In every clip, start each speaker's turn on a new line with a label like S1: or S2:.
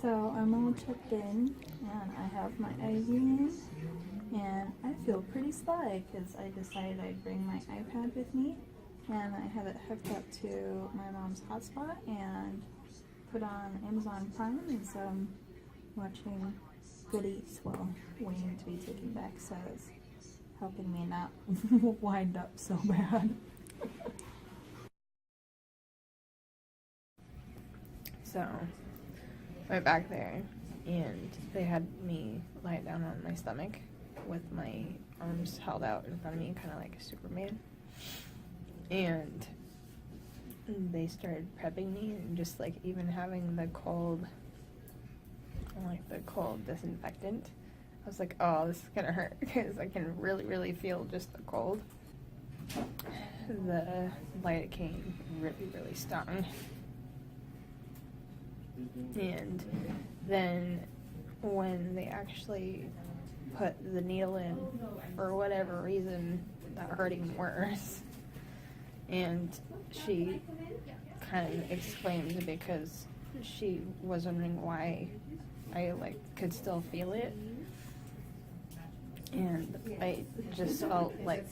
S1: So I'm all checked in, and I have my IV in, and I feel pretty sly because I decided I'd bring my iPad with me, and I have it hooked up to my mom's hotspot and put on Amazon Prime, and so I'm watching Good Eats while waiting to be taken back, so it's helping me not wind up so bad.
S2: So, went back there, and they had me lie down on my stomach with my arms held out in front of me, kind of like a Superman. And they started prepping me, and just like even having the cold disinfectant, I was like, oh, this is gonna hurt, because I can really, really feel just the cold. The lidocaine really, really stung. And then when they actually put the needle in, for whatever reason, that hurt even worse. And she kind of explained because she was wondering why I could still feel it. And I just felt like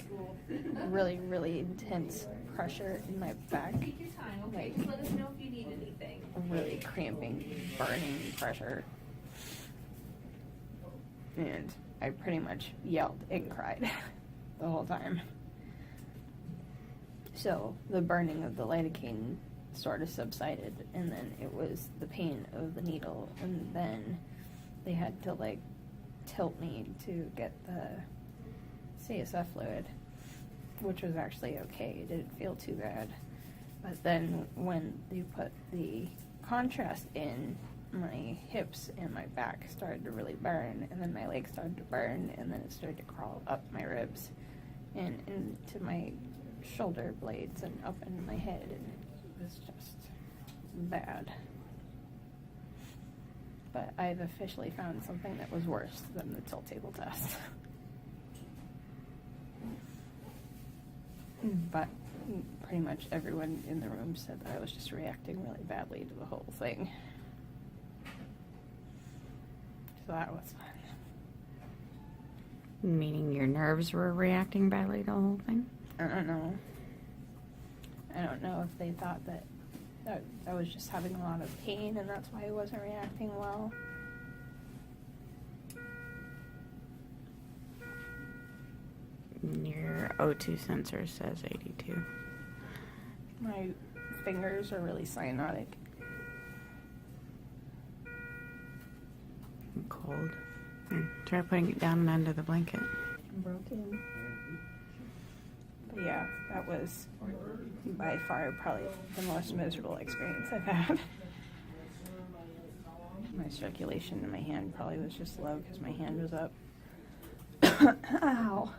S2: really, really intense pressure in my back, like really cramping, burning pressure. And I pretty much yelled and cried the whole time. So the burning of the lidocaine sort of subsided, and then it was the pain of the needle, and then they had to tilt me to get the CSF fluid, which was actually okay. It didn't feel too bad. But then when they put the contrast in, my hips and my back started to really burn, and then my legs started to burn, and then it started to crawl up my ribs and into my shoulder blades and up in my head, and it was just bad. But I've officially found something that was worse than the tilt table test. But pretty much everyone in the room said that I was just reacting really badly to the whole thing. So that was fun.
S3: Meaning your nerves were reacting badly to the whole thing?
S2: I don't know. I don't know if they thought that I was just having a lot of pain and that's why I wasn't reacting well.
S3: Your O2 sensor says 82.
S2: My fingers are really cyanotic.
S3: Cold. Try putting it down and under the blanket.
S2: Broken. But yeah, that was by far probably the most miserable experience I've had. My circulation in my hand probably was just low because my hand was up. Ow.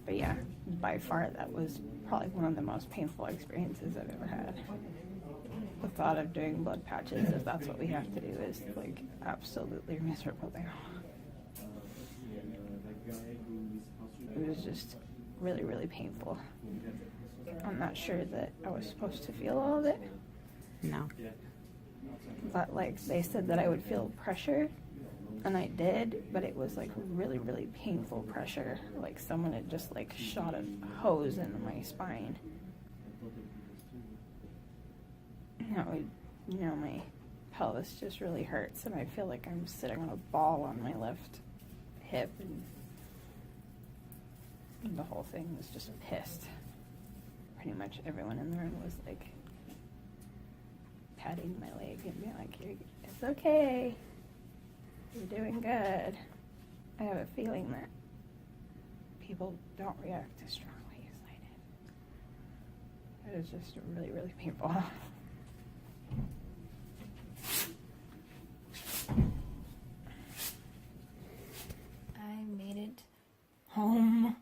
S2: But yeah, by far that was probably one of the most painful experiences I've ever had. The thought of doing blood patches, if that's what we have to do, is absolutely miserable now. It was just really, really painful. I'm not sure that I was supposed to feel all of it.
S3: No.
S2: But they said that I would feel pressure, and I did, but it was really, really painful pressure. Like someone had just shot a hose into my spine. My pelvis just really hurts, and I feel like I'm sitting on a ball on my left hip, and the whole thing was just pissed. Pretty much everyone in the room was patting my leg and being like, it's okay, you're doing good. I have a feeling that people don't react as strongly as I did. It was just really, really painful.
S1: I made it home.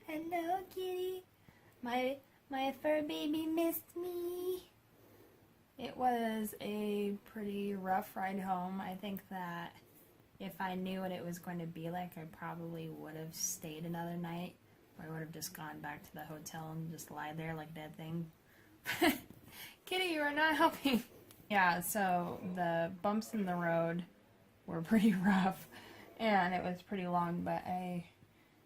S1: Hello, kitty. My fur baby missed me. It was a pretty rough ride home. I think that if I knew what it was going to be like, I probably would have stayed another night, or I would have just gone back to the hotel and just lied there like that thing.
S2: Kitty, you are not helping. Yeah, so the bumps in the road were pretty rough, and it was pretty long, but I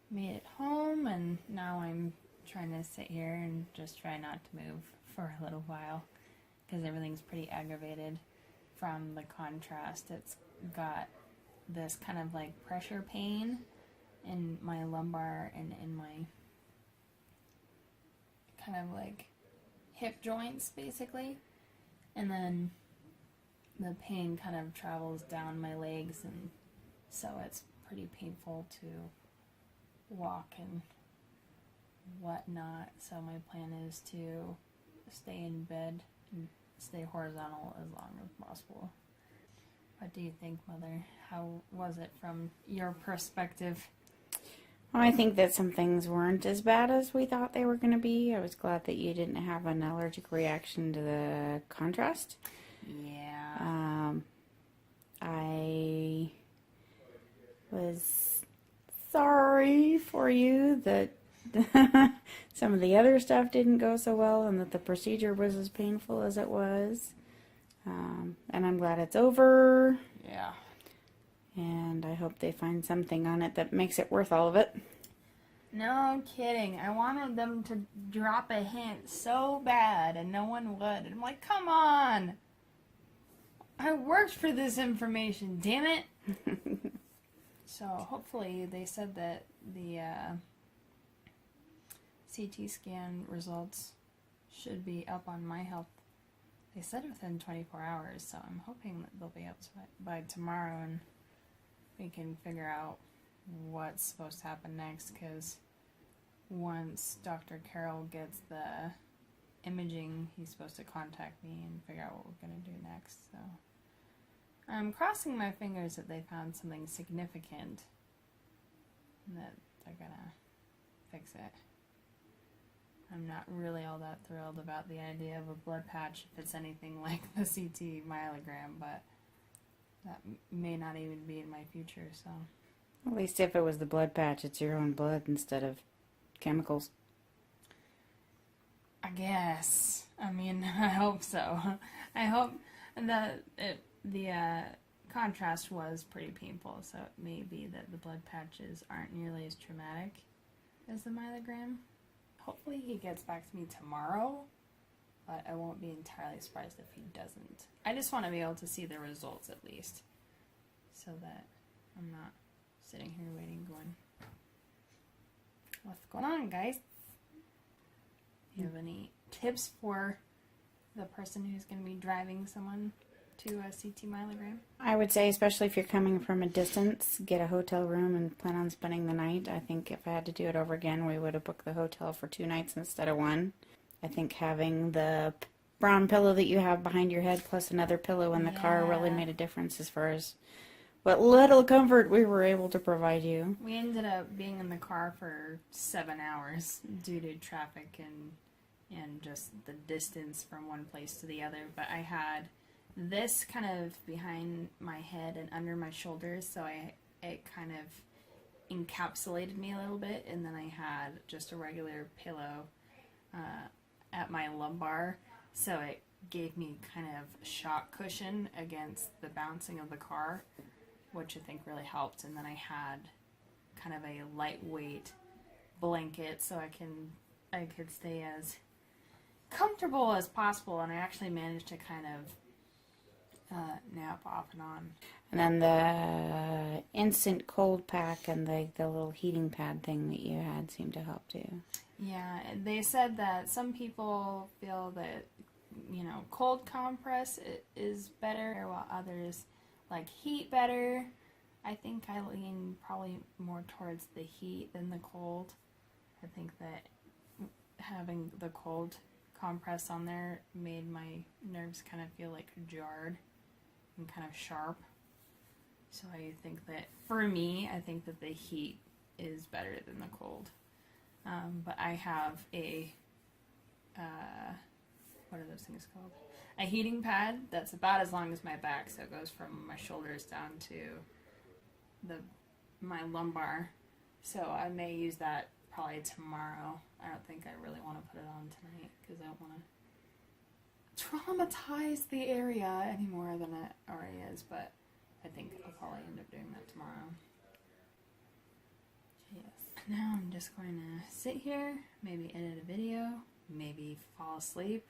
S2: made it home, and now I'm trying to sit here and just try not to move for a little while, because everything's pretty aggravated from the contrast. It's got this kind of like pressure pain in my lumbar and in my kind of like hip joints, basically. And then the pain kind of travels down my legs, and so it's pretty painful to walk and whatnot. So my plan is to stay in bed and stay horizontal as long as possible. What do you think, Mother? How was it from your perspective?
S3: Well, I think that some things weren't as bad as we thought they were going to be. I was glad that you didn't have an allergic reaction to the contrast.
S2: Yeah.
S3: I was sorry for you that some of the other stuff didn't go so well and that the procedure was as painful as it was. And I'm glad it's over.
S2: Yeah.
S3: And I hope they find something on it that makes it worth all of it.
S2: No kidding. I wanted them to drop a hint so bad, and no one would. And I'm like, come on! I worked for this information, damn it! So hopefully they said that the CT scan results should be up on My Health. They said within 24 hours, so I'm hoping that they'll be up by tomorrow, and we can figure out what's supposed to happen next, because once Dr. Carroll gets the imaging, he's supposed to contact me and figure out what we're going to do next. So I'm crossing my fingers that they found something significant and that they're going to fix it. I'm not really all that thrilled about the idea of a blood patch if it's anything like the CT Myelogram, but that may not even be in my future, so.
S3: At least if it was the blood patch, it's your own blood instead of chemicals.
S2: I guess. I mean, I hope so. I hope that the contrast was pretty painful, so it may be that the blood patches aren't nearly as traumatic as the myelogram. Hopefully he gets back to me tomorrow, but I won't be entirely surprised if he doesn't. I just want to be able to see the results at least, so that I'm not sitting here waiting going, what's going on, guys? Do you have any tips for the person who's going to be driving someone to a CT myelogram?
S3: I would say, especially if you're coming from a distance, get a hotel room and plan on spending the night. I think if I had to do it over again, we would have booked the hotel for 2 nights instead of 1. I think having the brown pillow that you have behind your head plus another pillow in the car really made a difference as far as what little comfort we were able to provide you.
S2: We ended up being in the car for 7 hours due to traffic and just the distance from one place to the other. But I had this kind of behind my head and under my shoulders, so it kind of encapsulated me a little bit. And then I had just a regular pillow at my lumbar, so it gave me kind of shock cushion against the bouncing of the car, which I think really helped. And then I had kind of a lightweight blanket so I could stay as comfortable as possible, and I actually managed to kind of nap off and on.
S3: And then the instant cold pack and the little heating pad thing that you had seemed to help too.
S2: Yeah, they said that some people feel that, cold compress is better, while others like heat better. I think I lean probably more towards the heat than the cold. I think that having the cold compress on there made my nerves kind of feel like jarred and kind of sharp. So I think that, for me, I think that the heat is better than the cold. But I have a, what are those things called? A heating pad that's about as long as my back, so it goes from my shoulders down to my lumbar. So I may use that probably tomorrow. I don't think I really want to put it on tonight because I don't want to
S4: traumatize the area any more than it already is, but I think I'll probably end up doing that tomorrow. Yes. Now I'm just going to sit here, maybe edit a video, maybe fall asleep,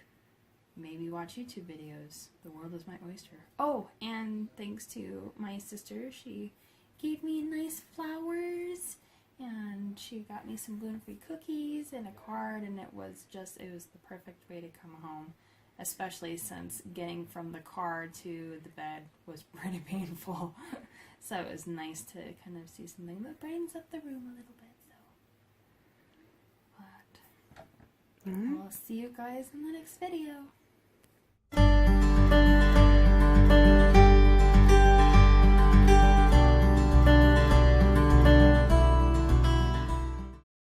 S4: maybe watch YouTube videos. The world is my oyster. Oh, and thanks to my sister, she gave me nice flowers, and she got me some gluten-free cookies and a card, and it was the perfect way to come home, especially since getting from the car to the bed was pretty painful. So it was nice to kind of see something that brightens up the room a little bit. So, but I'll see you guys in the next video.